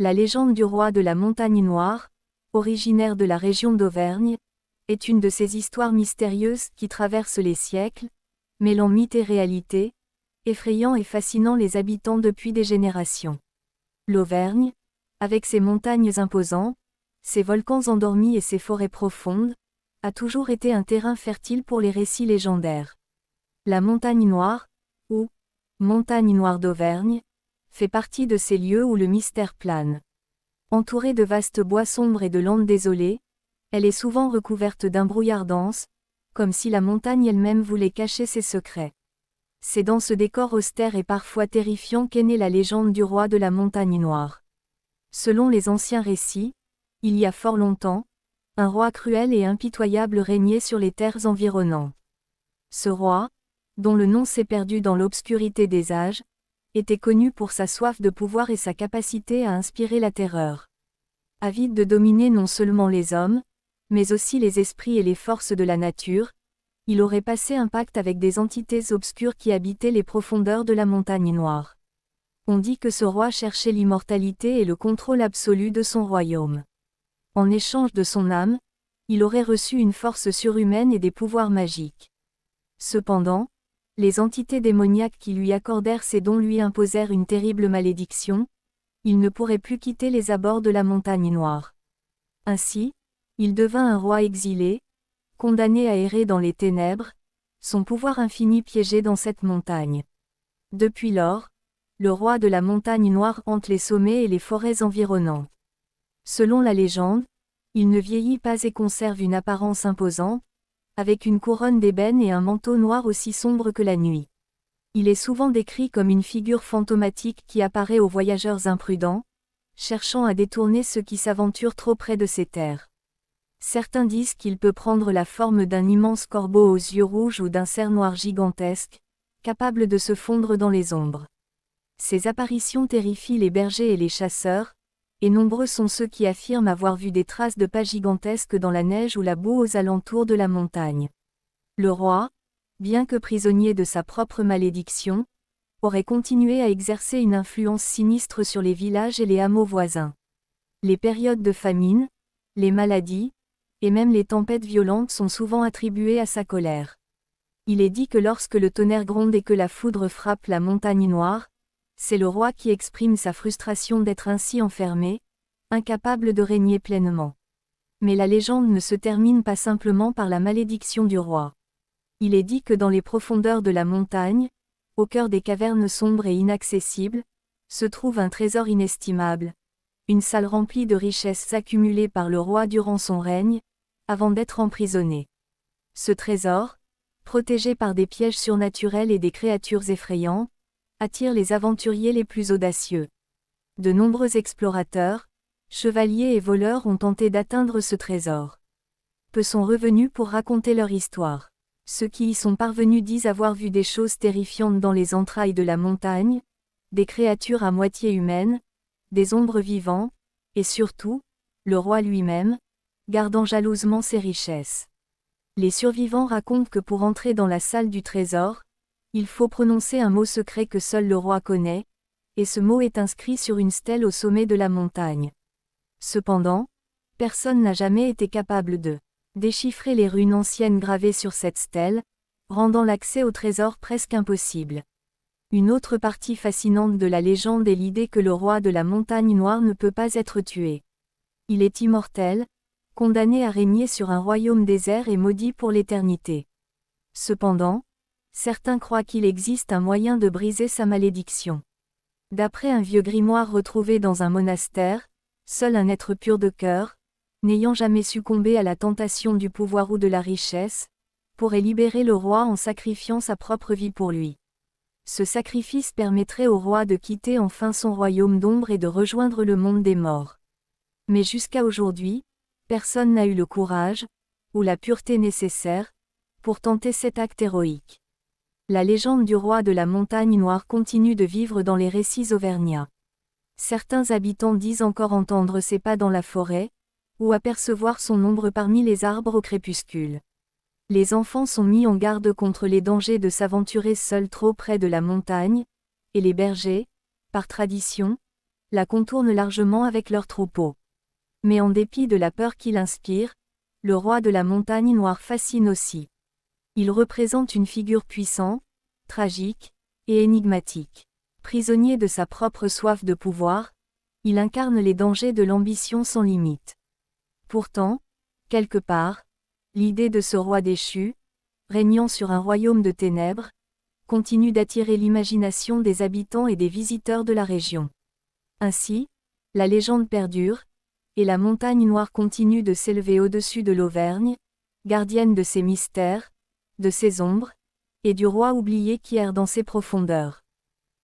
La légende du roi de la Montagne Noire, originaire de la région d'Auvergne, est une de ces histoires mystérieuses qui traversent les siècles, mêlant mythe et réalité, effrayant et fascinant les habitants depuis des générations. L'Auvergne, avec ses montagnes imposantes, ses volcans endormis et ses forêts profondes, a toujours été un terrain fertile pour les récits légendaires. La Montagne Noire, ou Montagne Noire d'Auvergne, fait partie de ces lieux où le mystère plane. Entourée de vastes bois sombres et de landes désolées, elle est souvent recouverte d'un brouillard dense, comme si la montagne elle-même voulait cacher ses secrets. C'est dans ce décor austère et parfois terrifiant qu'est née la légende du roi de la Montagne Noire. Selon les anciens récits, il y a fort longtemps, un roi cruel et impitoyable régnait sur les terres environnantes. Ce roi, dont le nom s'est perdu dans l'obscurité des âges, était connu pour sa soif de pouvoir et sa capacité à inspirer la terreur. Avide de dominer non seulement les hommes, mais aussi les esprits et les forces de la nature, il aurait passé un pacte avec des entités obscures qui habitaient les profondeurs de la Montagne Noire. On dit que ce roi cherchait l'immortalité et le contrôle absolu de son royaume. En échange de son âme, il aurait reçu une force surhumaine et des pouvoirs magiques. Cependant, les entités démoniaques qui lui accordèrent ces dons lui imposèrent une terrible malédiction: il ne pourrait plus quitter les abords de la Montagne Noire. Ainsi, il devint un roi exilé, condamné à errer dans les ténèbres, son pouvoir infini piégé dans cette montagne. Depuis lors, le roi de la Montagne Noire hante les sommets et les forêts environnantes. Selon la légende, il ne vieillit pas et conserve une apparence imposante, avec une couronne d'ébène et un manteau noir aussi sombre que la nuit. Il est souvent décrit comme une figure fantomatique qui apparaît aux voyageurs imprudents, cherchant à détourner ceux qui s'aventurent trop près de ses terres. Certains disent qu'il peut prendre la forme d'un immense corbeau aux yeux rouges ou d'un cerf noir gigantesque, capable de se fondre dans les ombres. Ces apparitions terrifient les bergers et les chasseurs, et nombreux sont ceux qui affirment avoir vu des traces de pas gigantesques dans la neige ou la boue aux alentours de la montagne. Le roi, bien que prisonnier de sa propre malédiction, aurait continué à exercer une influence sinistre sur les villages et les hameaux voisins. Les périodes de famine, les maladies, et même les tempêtes violentes sont souvent attribuées à sa colère. Il est dit que lorsque le tonnerre gronde et que la foudre frappe la Montagne Noire, c'est le roi qui exprime sa frustration d'être ainsi enfermé, incapable de régner pleinement. Mais la légende ne se termine pas simplement par la malédiction du roi. Il est dit que dans les profondeurs de la montagne, au cœur des cavernes sombres et inaccessibles, se trouve un trésor inestimable, une salle remplie de richesses accumulées par le roi durant son règne, avant d'être emprisonné. Ce trésor, protégé par des pièges surnaturels et des créatures effrayantes, attire les aventuriers les plus audacieux. De nombreux explorateurs, chevaliers et voleurs ont tenté d'atteindre ce trésor. Peu sont revenus pour raconter leur histoire. Ceux qui y sont parvenus disent avoir vu des choses terrifiantes dans les entrailles de la montagne, des créatures à moitié humaines, des ombres vivantes, et surtout, le roi lui-même, gardant jalousement ses richesses. Les survivants racontent que pour entrer dans la salle du trésor, il faut prononcer un mot secret que seul le roi connaît, et ce mot est inscrit sur une stèle au sommet de la montagne. Cependant, personne n'a jamais été capable de déchiffrer les runes anciennes gravées sur cette stèle, rendant l'accès au trésor presque impossible. Une autre partie fascinante de la légende est l'idée que le roi de la Montagne Noire ne peut pas être tué. Il est immortel, condamné à régner sur un royaume désert et maudit pour l'éternité. Cependant, certains croient qu'il existe un moyen de briser sa malédiction. D'après un vieux grimoire retrouvé dans un monastère, seul un être pur de cœur, n'ayant jamais succombé à la tentation du pouvoir ou de la richesse, pourrait libérer le roi en sacrifiant sa propre vie pour lui. Ce sacrifice permettrait au roi de quitter enfin son royaume d'ombre et de rejoindre le monde des morts. Mais jusqu'à aujourd'hui, personne n'a eu le courage, ou la pureté nécessaire, pour tenter cet acte héroïque. La légende du roi de la Montagne Noire continue de vivre dans les récits auvergnats. Certains habitants disent encore entendre ses pas dans la forêt, ou apercevoir son ombre parmi les arbres au crépuscule. Les enfants sont mis en garde contre les dangers de s'aventurer seuls trop près de la montagne, et les bergers, par tradition, la contournent largement avec leurs troupeaux. Mais en dépit de la peur qu'il inspire, le roi de la montagne noire fascine aussi. Il représente une figure puissante, tragique, et énigmatique. Prisonnier de sa propre soif de pouvoir, il incarne les dangers de l'ambition sans limite. Pourtant, quelque part, l'idée de ce roi déchu, régnant sur un royaume de ténèbres, continue d'attirer l'imagination des habitants et des visiteurs de la région. Ainsi, la légende perdure, et la montagne noire continue de s'élever au-dessus de l'Auvergne, gardienne de ses mystères, de ses ombres, et du roi oublié qui erre dans ses profondeurs.